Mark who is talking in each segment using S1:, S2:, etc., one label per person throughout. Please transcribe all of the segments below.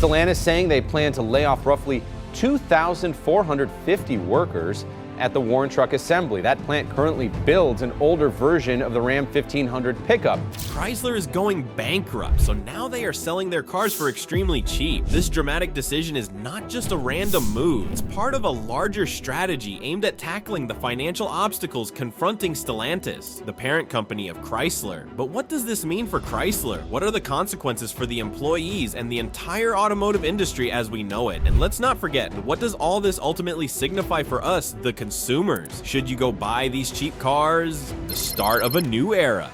S1: Stellantis saying they plan to lay off roughly 2,450 workers at the Warren Truck Assembly. That plant currently builds an older version of the Ram 1500 pickup.
S2: Chrysler is going bankrupt, so now they are selling their cars for extremely cheap. This dramatic decision is not just a random move, it's part of a larger strategy aimed at tackling the financial obstacles confronting Stellantis, the parent company of Chrysler. But what does this mean for Chrysler? What are the consequences for the employees and the entire automotive industry as we know it? And let's not forget, what does all this ultimately signify for us, the consumers? Should you go buy these cheap cars? The start of a new era.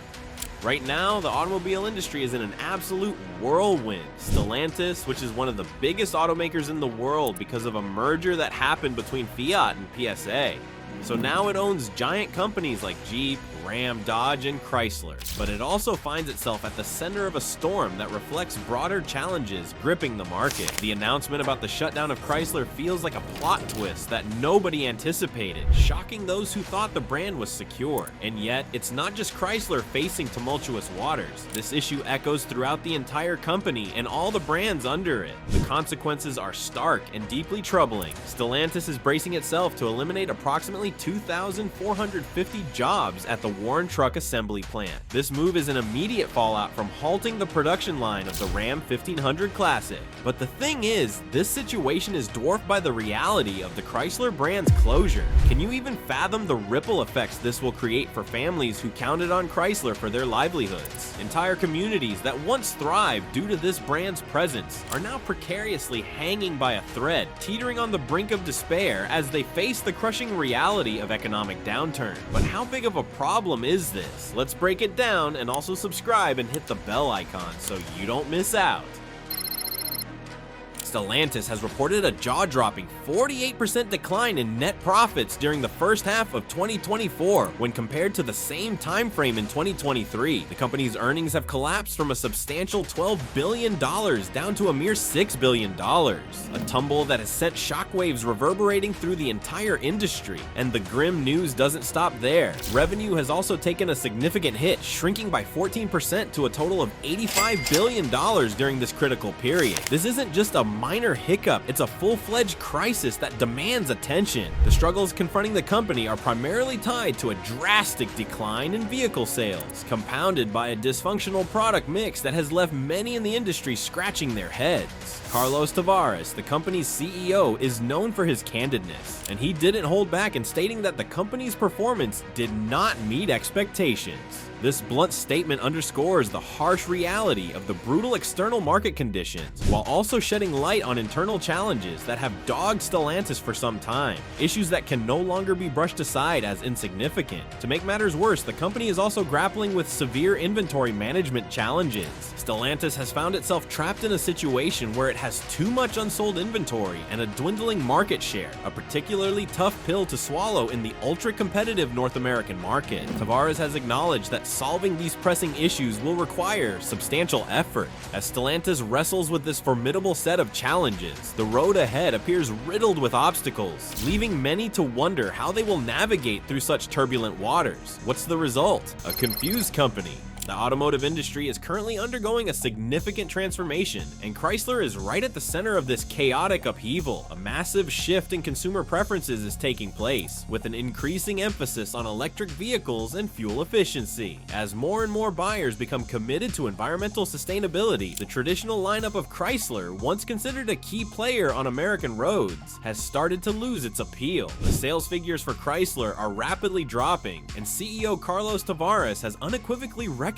S2: Right now, the automobile industry is in an absolute whirlwind. Stellantis, which is one of the biggest automakers in the world because of a merger that happened between Fiat and PSA. So now it owns giant companies like Jeep, Ram, Dodge, and Chrysler. But it also finds itself at the center of a storm that reflects broader challenges gripping the market. The announcement about the shutdown of Chrysler feels like a plot twist that nobody anticipated, shocking those who thought the brand was secure. And yet, it's not just Chrysler facing tumultuous waters. This issue echoes throughout the entire company and all the brands under it. The consequences are stark and deeply troubling. Stellantis is bracing itself to eliminate approximately 2,450 jobs at the Warren Truck Assembly plant. This move is an immediate fallout from halting the production line of the Ram 1500 Classic. But the thing is, this situation is dwarfed by the reality of the Chrysler brand's closure. Can you even fathom the ripple effects this will create for families who counted on Chrysler for their livelihoods? Entire communities that once thrived due to this brand's presence are now precariously hanging by a thread, teetering on the brink of despair as they face the crushing reality of economic downturn. But how big of a problem is this? Let's break it down, and also subscribe and hit the bell icon so you don't miss out. Stellantis has reported a jaw-dropping 48% decline in net profits during the first half of 2024 when compared to the same time frame in 2023. The company's earnings have collapsed from a substantial $12 billion down to a mere $6 billion, a tumble that has sent shockwaves reverberating through the entire industry. And the grim news doesn't stop there. Revenue has also taken a significant hit, shrinking by 14% to a total of $85 billion during this critical period. This isn't just a minor hiccup, it's a full-fledged crisis that demands attention. The struggles confronting the company are primarily tied to a drastic decline in vehicle sales, compounded by a dysfunctional product mix that has left many in the industry scratching their heads. Carlos Tavares, the company's CEO, is known for his candidness, and he didn't hold back in stating that the company's performance did not meet expectations. This blunt statement underscores the harsh reality of the brutal external market conditions, while also shedding light on internal challenges that have dogged Stellantis for some time, issues that can no longer be brushed aside as insignificant. To make matters worse, the company is also grappling with severe inventory management challenges. Stellantis has found itself trapped in a situation where it has too much unsold inventory and a dwindling market share, a particularly tough pill to swallow in the ultra-competitive North American market. Tavares has acknowledged that solving these pressing issues will require substantial effort. As Stellantis wrestles with this formidable set of challenges, the road ahead appears riddled with obstacles, leaving many to wonder how they will navigate through such turbulent waters. What's the result? A confused company. The automotive industry is currently undergoing a significant transformation, and Chrysler is right at the center of this chaotic upheaval. A massive shift in consumer preferences is taking place, with an increasing emphasis on electric vehicles and fuel efficiency. As more and more buyers become committed to environmental sustainability, the traditional lineup of Chrysler, once considered a key player on American roads, has started to lose its appeal. The sales figures for Chrysler are rapidly dropping, and CEO Carlos Tavares has unequivocally recognized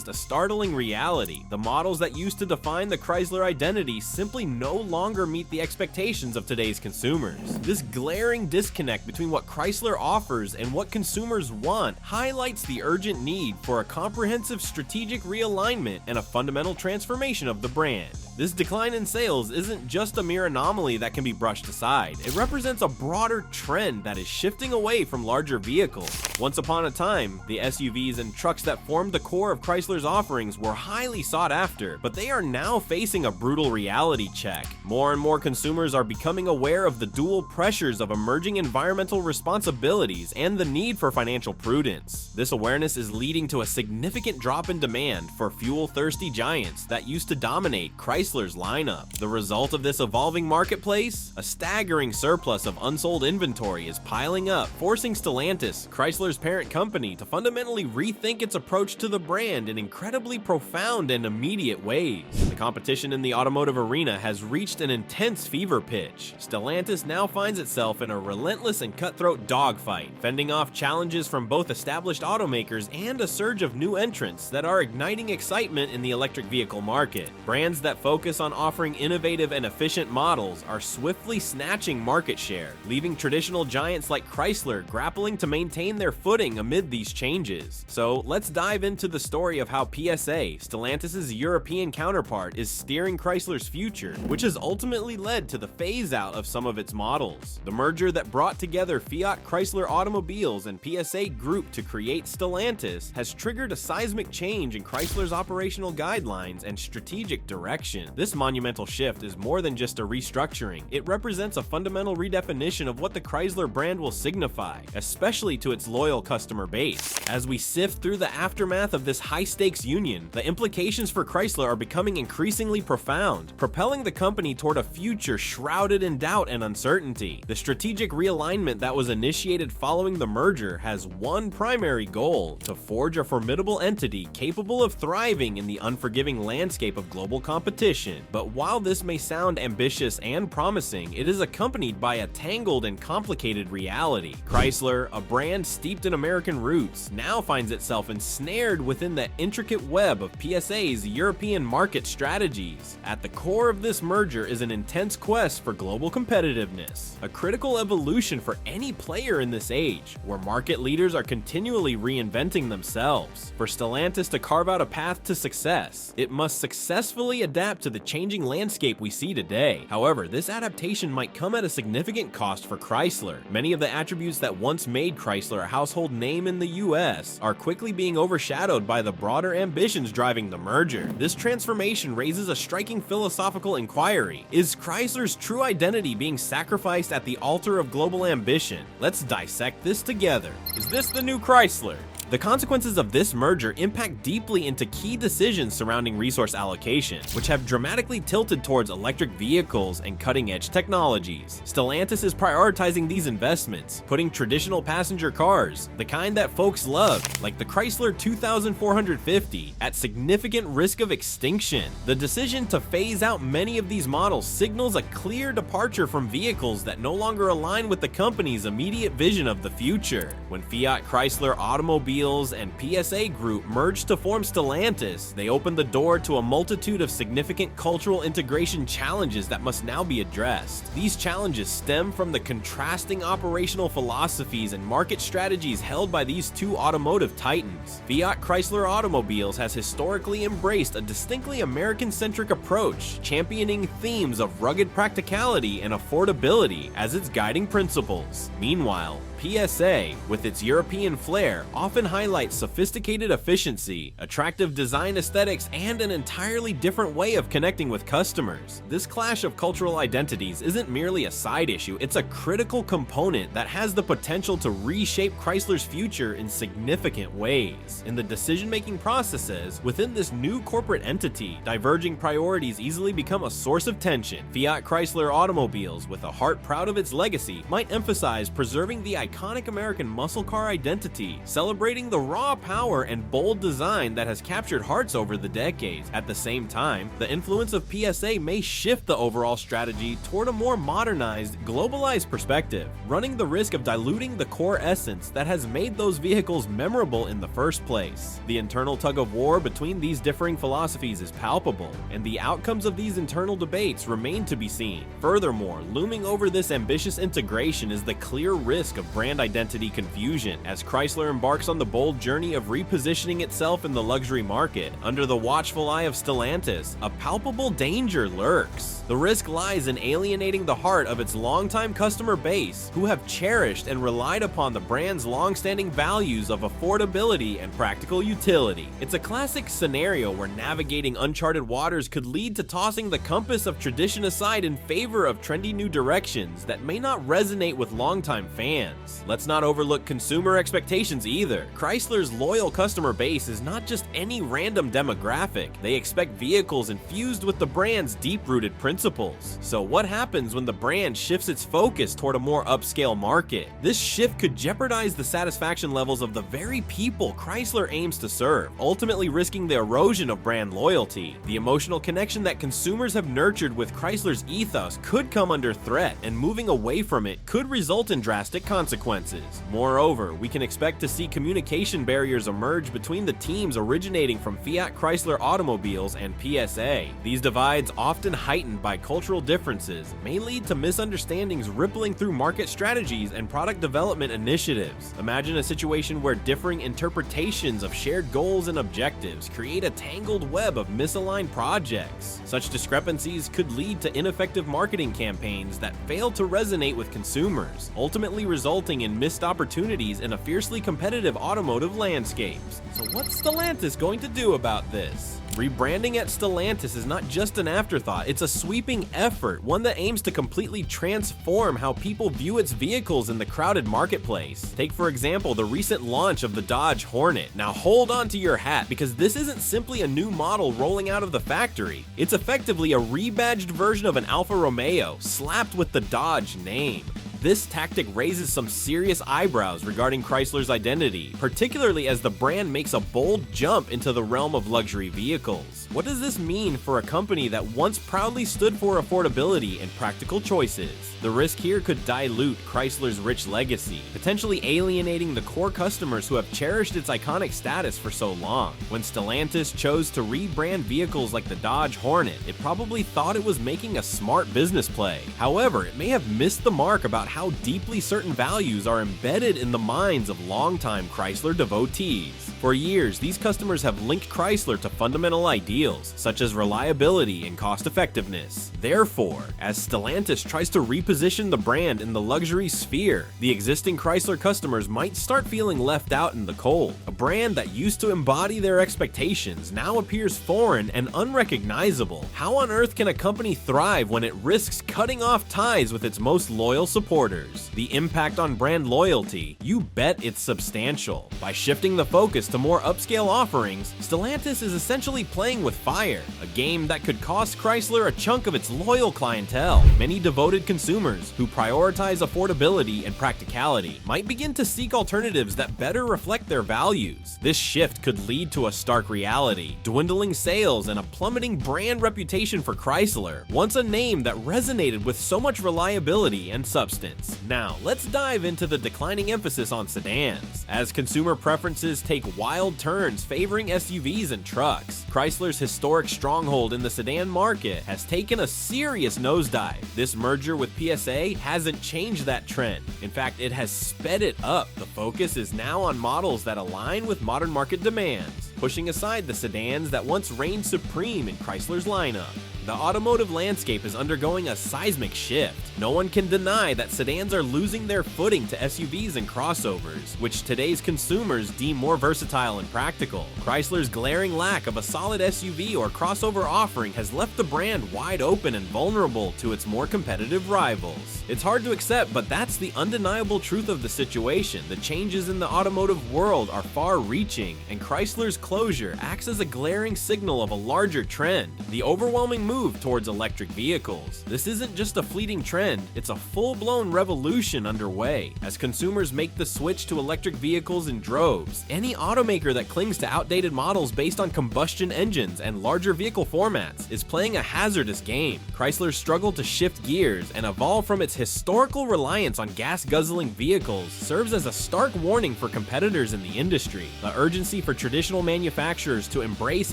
S2: a startling reality. The models that used to define the Chrysler identity simply no longer meet the expectations of today's consumers. This glaring disconnect between what Chrysler offers and what consumers want highlights the urgent need for a comprehensive strategic realignment and a fundamental transformation of the brand. This decline in sales isn't just a mere anomaly that can be brushed aside. It represents a broader trend that is shifting away from larger vehicles. Once upon a time, the SUVs and trucks that formed the core of Chrysler's offerings were highly sought after, but they are now facing a brutal reality check. More and more consumers are becoming aware of the dual pressures of emerging environmental responsibilities and the need for financial prudence. This awareness is leading to a significant drop in demand for fuel-thirsty giants that used to dominate Chrysler Chrysler's lineup. The result of this evolving marketplace? A staggering surplus of unsold inventory is piling up, forcing Stellantis, Chrysler's parent company, to fundamentally rethink its approach to the brand in incredibly profound and immediate ways. The competition in the automotive arena has reached an intense fever pitch. Stellantis now finds itself in a relentless and cutthroat dogfight, fending off challenges from both established automakers and a surge of new entrants that are igniting excitement in the electric vehicle market. Brands that focus on offering innovative and efficient models are swiftly snatching market share, leaving traditional giants like Chrysler grappling to maintain their footing amid these changes. So let's dive into the story of how PSA, Stellantis' European counterpart, is steering Chrysler's future, which has ultimately led to the phase-out of some of its models. The merger that brought together Fiat Chrysler Automobiles and PSA Group to create Stellantis has triggered a seismic change in Chrysler's operational guidelines and strategic direction. This monumental shift is more than just a restructuring. It represents a fundamental redefinition of what the Chrysler brand will signify, especially to its loyal customer base. As we sift through the aftermath of this high-stakes union, the implications for Chrysler are becoming increasingly profound, propelling the company toward a future shrouded in doubt and uncertainty. The strategic realignment that was initiated following the merger has one primary goal: to forge a formidable entity capable of thriving in the unforgiving landscape of global competition. But while this may sound ambitious and promising, it is accompanied by a tangled and complicated reality. Chrysler, a brand steeped in American roots, now finds itself ensnared within the intricate web of PSA's European market strategies. At the core of this merger is an intense quest for global competitiveness, a critical evolution for any player in this age, where market leaders are continually reinventing themselves. For Stellantis to carve out a path to success, it must successfully adapt to the changing landscape we see today. However, this adaptation might come at a significant cost for Chrysler. Many of the attributes that once made Chrysler a household name in the US are quickly being overshadowed by the broader ambitions driving the merger. This transformation raises a striking philosophical inquiry. Is Chrysler's true identity being sacrificed at the altar of global ambition? Let's dissect this together. Is this the new Chrysler? The consequences of this merger impact deeply into key decisions surrounding resource allocation, which have dramatically tilted towards electric vehicles and cutting-edge technologies. Stellantis is prioritizing these investments, putting traditional passenger cars, the kind that folks love, like the Chrysler 2450, at significant risk of extinction. The decision to phase out many of these models signals a clear departure from vehicles that no longer align with the company's immediate vision of the future. When Fiat Chrysler Automobiles and PSA Group merged to form Stellantis, they opened the door to a multitude of significant cultural integration challenges that must now be addressed. These challenges stem from the contrasting operational philosophies and market strategies held by these two automotive titans. Fiat Chrysler Automobiles has historically embraced a distinctly American-centric approach, championing themes of rugged practicality and affordability as its guiding principles. Meanwhile, PSA, with its European flair, often highlights sophisticated efficiency, attractive design aesthetics, and an entirely different way of connecting with customers. This clash of cultural identities isn't merely a side issue, it's a critical component that has the potential to reshape Chrysler's future in significant ways. In the decision-making processes within this new corporate entity, diverging priorities easily become a source of tension. Fiat Chrysler Automobiles, with a heart proud of its legacy, might emphasize preserving the iconic American muscle car identity, celebrating the raw power and bold design that has captured hearts over the decades. At the same time, the influence of PSA may shift the overall strategy toward a more modernized, globalized perspective, running the risk of diluting the core essence that has made those vehicles memorable in the first place. The internal tug-of-war between these differing philosophies is palpable, and the outcomes of these internal debates remain to be seen. Furthermore, looming over this ambitious integration is the clear risk of brand identity confusion. As Chrysler embarks on the bold journey of repositioning itself in the luxury market, under the watchful eye of Stellantis, a palpable danger lurks. The risk lies in alienating the heart of its longtime customer base, who have cherished and relied upon the brand's long-standing values of affordability and practical utility. It's a classic scenario where navigating uncharted waters could lead to tossing the compass of tradition aside in favor of trendy new directions that may not resonate with longtime fans. profits. Let's not overlook consumer expectations either. Chrysler's loyal customer base is not just any random demographic. They expect vehicles infused with the brand's deep-rooted principles. So what happens when the brand shifts its focus toward a more upscale market? This shift could jeopardize the satisfaction levels of the very people Chrysler aims to serve, ultimately risking the erosion of brand loyalty. The emotional connection that consumers have nurtured with Chrysler's ethos could come under threat, and moving away from it could result in drastic consequences. Moreover, we can expect to see communication barriers emerge between the teams originating from Fiat Chrysler automobiles and PSA. These divides, often heightened by cultural differences, may lead to misunderstandings rippling through market strategies and product development initiatives. Imagine a situation where differing interpretations of shared goals and objectives create a tangled web of misaligned projects. Such discrepancies could lead to ineffective marketing campaigns that fail to resonate with consumers, ultimately resulting in missed opportunities in a fiercely competitive automotive landscape. So what's Stellantis going to do about this? Rebranding at Stellantis is not just an afterthought, it's a sweeping effort, one that aims to completely transform how people view its vehicles in the crowded marketplace. Take for example the recent launch of the Dodge Hornet. Now hold on to your hat, because this isn't simply a new model rolling out of the factory. It's effectively a rebadged version of an Alfa Romeo, slapped with the Dodge name. This tactic raises some serious eyebrows regarding Chrysler's identity, particularly as the brand makes a bold jump into the realm of luxury vehicles. What does this mean for a company that once proudly stood for affordability and practical choices? The risk here could dilute Chrysler's rich legacy, potentially alienating the core customers who have cherished its iconic status for so long. When Stellantis chose to rebrand vehicles like the Dodge Hornet, it probably thought it was making a smart business play. However, it may have missed the mark about how deeply certain values are embedded in the minds of longtime Chrysler devotees. For years, these customers have linked Chrysler to fundamental ideals, such as reliability and cost-effectiveness. Therefore, as Stellantis tries to reposition the brand in the luxury sphere, the existing Chrysler customers might start feeling left out in the cold. A brand that used to embody their expectations now appears foreign and unrecognizable. How on earth can a company thrive when it risks cutting off ties with its most loyal supporters? The impact on brand loyalty, you bet it's substantial. By shifting the focus to more upscale offerings, Stellantis is essentially playing with fire, a game that could cost Chrysler a chunk of its loyal clientele. Many devoted consumers who prioritize affordability and practicality might begin to seek alternatives that better reflect their values. This shift could lead to a stark reality: dwindling sales and a plummeting brand reputation for Chrysler, once a name that resonated with so much reliability and substance. Now, let's dive into the declining emphasis on sedans. As consumer preferences take wild turns favoring SUVs and trucks, Chrysler's historic stronghold in the sedan market has taken a serious nosedive. This merger with PSA hasn't changed that trend. In fact, it has sped it up. The focus is now on models that align with modern market demands, pushing aside the sedans that once reigned supreme in Chrysler's lineup. The automotive landscape is undergoing a seismic shift. No one can deny that sedans are losing their footing to SUVs and crossovers, which today's consumers deem more versatile and practical. Chrysler's glaring lack of a solid SUV or crossover offering has left the brand wide open and vulnerable to its more competitive rivals. It's hard to accept, but that's the undeniable truth of the situation. The changes in the automotive world are far-reaching, and Chrysler's closure acts as a glaring signal of a larger trend: the overwhelming move towards electric vehicles. This isn't just a fleeting trend, it's a full-blown revolution underway. As consumers make the switch to electric vehicles in droves, any automaker that clings to outdated models based on combustion engines and larger vehicle formats is playing a hazardous game. Chrysler's struggle to shift gears and evolve from its historical reliance on gas-guzzling vehicles serves as a stark warning for competitors in the industry. The urgency for traditional manufacturers to embrace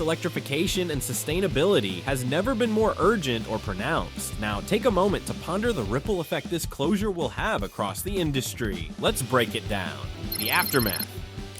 S2: electrification and sustainability has never been more urgent or pronounced. Now, take a moment to ponder the ripple effect this closure will have across the industry. Let's break it down. The aftermath.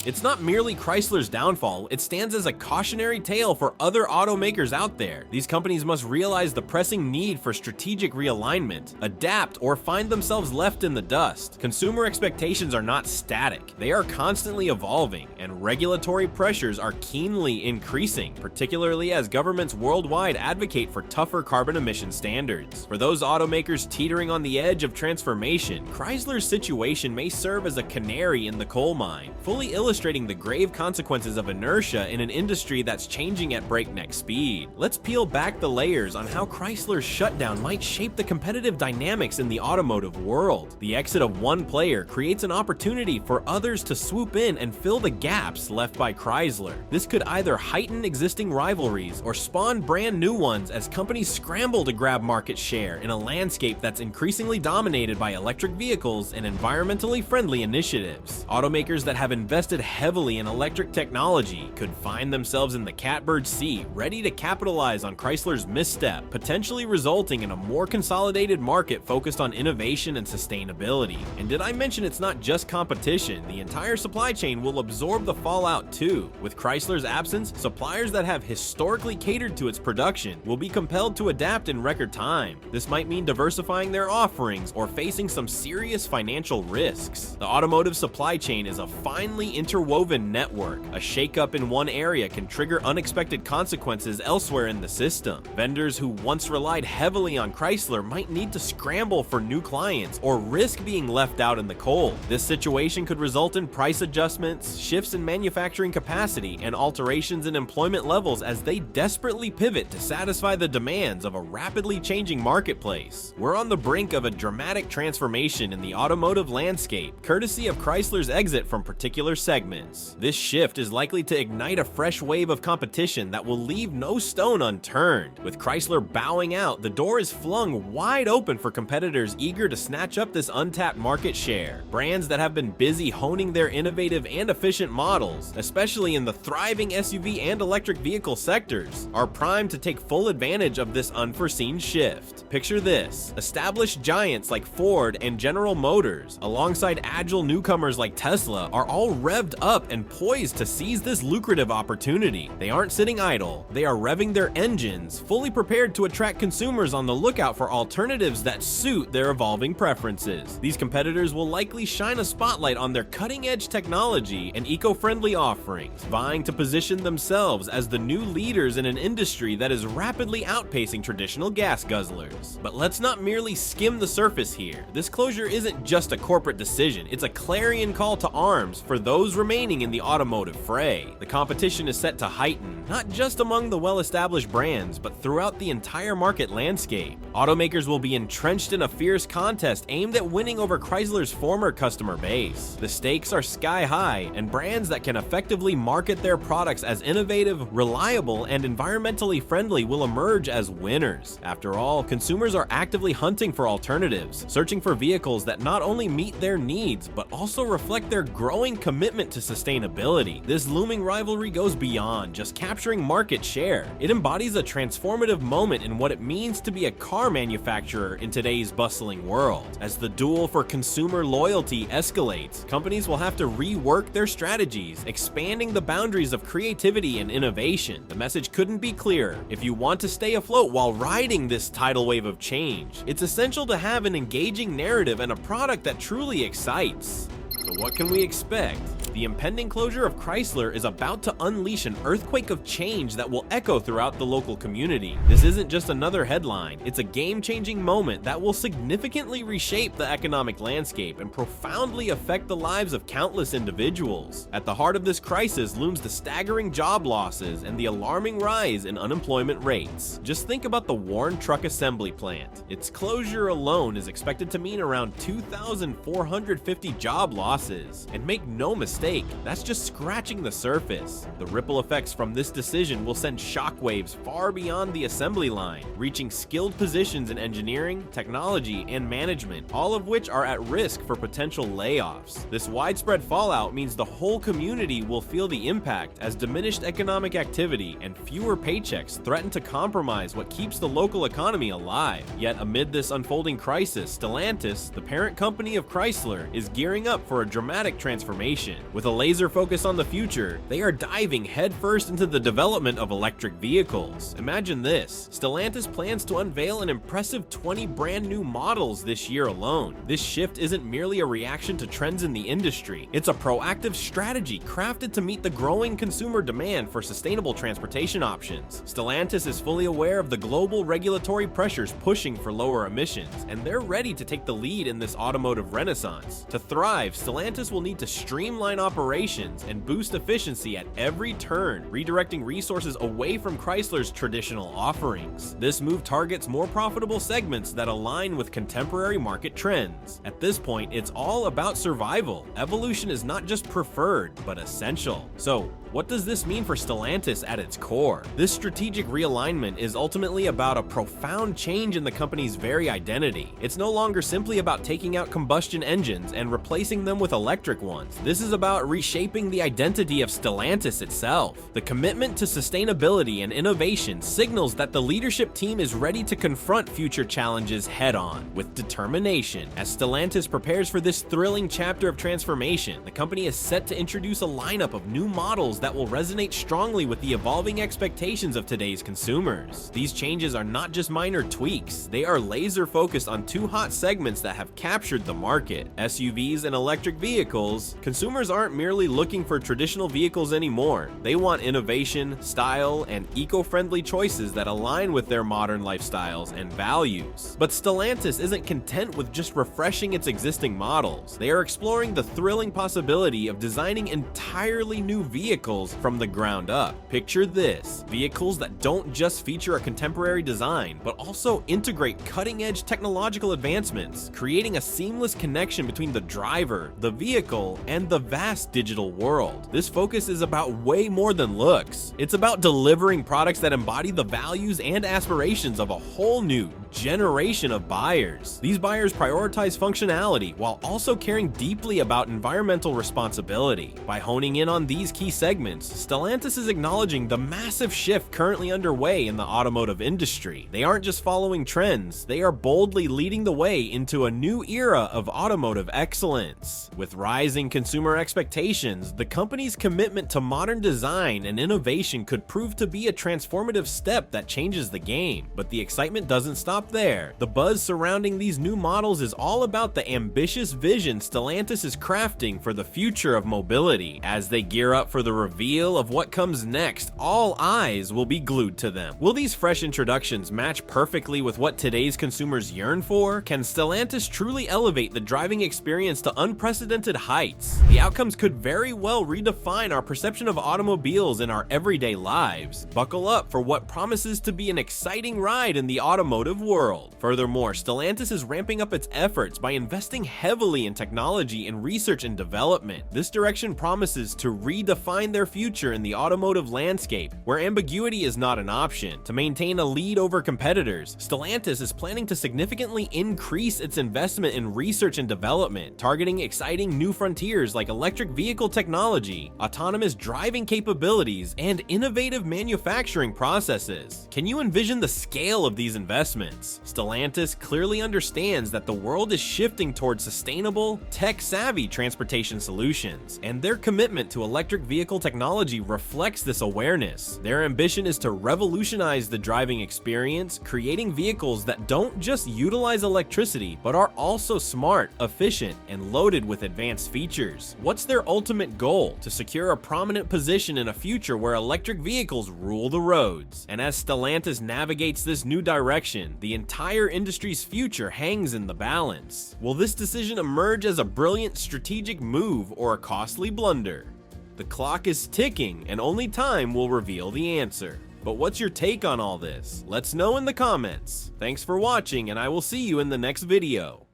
S2: It's not merely Chrysler's downfall, it stands as a cautionary tale for other automakers out there. These companies must realize the pressing need for strategic realignment, adapt, or find themselves left in the dust. Consumer expectations are not static, they are constantly evolving, and regulatory pressures are keenly increasing, particularly as governments worldwide advocate for tougher carbon emission standards. For those automakers teetering on the edge of transformation, Chrysler's situation may serve as a canary in the coal mine, fully illustrating the grave consequences of inertia in an industry that's changing at breakneck speed. Let's peel back the layers on how Chrysler's shutdown might shape the competitive dynamics in the automotive world. The exit of one player creates an opportunity for others to swoop in and fill the gaps left by Chrysler. This could either heighten existing rivalries or spawn brand new ones as companies scramble to grab market share in a landscape that's increasingly dominated by electric vehicles and environmentally friendly initiatives. Automakers that have invested heavily in electric technology could find themselves in the catbird seat, ready to capitalize on Chrysler's misstep, potentially resulting in a more consolidated market focused on innovation and sustainability. And did I mention it's not just competition? The entire supply chain will absorb the fallout too. With Chrysler's absence, suppliers that have historically catered to its production will be compelled to adapt in record time. This might mean diversifying their offerings or facing some serious financial risks. The automotive supply chain is a finely interwoven network. A shakeup in one area can trigger unexpected consequences elsewhere in the system. Vendors who once relied heavily on Chrysler might need to scramble for new clients or risk being left out in the cold. This situation could result in price adjustments, shifts in manufacturing capacity, and alterations in employment levels as they desperately pivot to satisfy the demands of a rapidly changing marketplace. We're on the brink of a dramatic transformation in the automotive landscape, courtesy of Chrysler's exit from particular segments. This shift is likely to ignite a fresh wave of competition that will leave no stone unturned. With Chrysler bowing out, the door is flung wide open for competitors eager to snatch up this untapped market share. Brands that have been busy honing their innovative and efficient models, especially in the thriving SUV and electric vehicle sectors, are primed to take full advantage of this unforeseen shift. Picture this: established giants like Ford and General Motors, alongside agile newcomers like Tesla, are all revved up and poised to seize this lucrative opportunity. They aren't sitting idle, they are revving their engines, fully prepared to attract consumers on the lookout for alternatives that suit their evolving preferences. These competitors will likely shine a spotlight on their cutting-edge technology and eco-friendly offerings, vying to position themselves as the new leaders in an industry that is rapidly outpacing traditional gas guzzlers. But let's not merely skim the surface here. This closure isn't just a corporate decision, it's a clarion call to arms for those remaining in the automotive fray. The competition is set to heighten, not just among the well-established brands, but throughout the entire market landscape. Automakers will be entrenched in a fierce contest aimed at winning over Chrysler's former customer base. The stakes are sky high, and brands that can effectively market their products as innovative, reliable, and environmentally friendly will emerge as winners. After all, consumers are actively hunting for alternatives, searching for vehicles that not only meet their needs, but also reflect their growing commitment to sustainability. This looming rivalry goes beyond just capturing market share. It embodies a transformative moment in what it means to be a car manufacturer in today's bustling world. As the duel for consumer loyalty escalates, companies will have to rework their strategies, expanding the boundaries of creativity and innovation. The message couldn't be clearer. If you want to stay afloat while riding this tidal wave of change, it's essential to have an engaging narrative and a product that truly excites. So what can we expect? The impending closure of Chrysler is about to unleash an earthquake of change that will echo throughout the local community. This isn't just another headline, it's a game-changing moment that will significantly reshape the economic landscape and profoundly affect the lives of countless individuals. At the heart of this crisis looms the staggering job losses and the alarming rise in unemployment rates. Just think about the Warren Truck Assembly Plant. Its closure alone is expected to mean around 2,450 job losses. And make no mistake, that's just scratching the surface. The ripple effects from this decision will send shockwaves far beyond the assembly line, reaching skilled positions in engineering, technology, and management, all of which are at risk for potential layoffs. This widespread fallout means the whole community will feel the impact as diminished economic activity and fewer paychecks threaten to compromise what keeps the local economy alive. Yet amid this unfolding crisis, Stellantis, the parent company of Chrysler, is gearing up for for a dramatic transformation. With a laser focus on the future, they are diving headfirst into the development of electric vehicles. Imagine this: Stellantis plans to unveil an impressive 20 brand new models this year alone. This shift isn't merely a reaction to trends in the industry, it's a proactive strategy crafted to meet the growing consumer demand for sustainable transportation options. Stellantis is fully aware of the global regulatory pressures pushing for lower emissions, and they're ready to take the lead in this automotive renaissance. To thrive, Stellantis will need to streamline operations and boost efficiency at every turn, redirecting resources away from Chrysler's traditional offerings. This move targets more profitable segments that align with contemporary market trends. At this point, it's all about survival. Evolution is not just preferred, but essential. So, what does this mean for Stellantis at its core? This strategic realignment is ultimately about a profound change in the company's very identity. It's no longer simply about taking out combustion engines and replacing them with electric ones. This is about reshaping the identity of Stellantis itself. The commitment to sustainability and innovation signals that the leadership team is ready to confront future challenges head-on with determination. As Stellantis prepares for this thrilling chapter of transformation, the company is set to introduce a lineup of new models that will resonate strongly with the evolving expectations of today's consumers. These changes are not just minor tweaks, they are laser focused on two hot segments that have captured the market: SUVs and electric vehicles. Consumers aren't merely looking for traditional vehicles anymore. They want innovation, style, and eco-friendly choices that align with their modern lifestyles and values. But Stellantis isn't content with just refreshing its existing models. They are exploring the thrilling possibility of designing entirely new vehicles from the ground up. Picture this: vehicles that don't just feature a contemporary design, but also integrate cutting-edge technological advancements, creating a seamless connection between the driver, the vehicle, and the vast digital world. This focus is about way more than looks. It's about delivering products that embody the values and aspirations of a whole new generation of buyers. These buyers prioritize functionality while also caring deeply about environmental responsibility. By honing in on these key segments, Stellantis is acknowledging the massive shift currently underway in the automotive industry. They aren't just following trends, they are boldly leading the way into a new era of automotive excellence. With rising consumer expectations, the company's commitment to modern design and innovation could prove to be a transformative step that changes the game. But the excitement doesn't stop there. The buzz surrounding these new models is all about the ambitious vision Stellantis is crafting for the future of mobility. As they gear up for the reveal of what comes next, all eyes will be glued to them. Will these fresh introductions match perfectly with what today's consumers yearn for? Can Stellantis truly elevate the driving experience to unprecedented heights? The outcomes could very well redefine our perception of automobiles in our everyday lives. Buckle up for what promises to be an exciting ride in the automotive world. Furthermore, Stellantis is ramping up its efforts by investing heavily in technology and research and development. This direction promises to redefine their future in the automotive landscape, where ambiguity is not an option. To maintain a lead over competitors, Stellantis is planning to significantly increase its investment in research and development, targeting exciting new frontiers like electric vehicle technology, autonomous driving capabilities, and innovative manufacturing processes. Can you envision the scale of these investments? Stellantis clearly understands that the world is shifting towards sustainable, tech-savvy transportation solutions, and their commitment to electric vehicle technology reflects this awareness. Their ambition is to revolutionize the driving experience, creating vehicles that don't just utilize electricity, but are also smart, efficient, and loaded with advanced features. What's their ultimate goal? To secure a prominent position in a future where electric vehicles rule the roads. And as Stellantis navigates this new direction, the entire industry's future hangs in the balance. Will this decision emerge as a brilliant strategic move or a costly blunder? The clock is ticking, and only time will reveal the answer. But what's your take on all this? Let's know in the comments. Thanks for watching, and I will see you in the next video.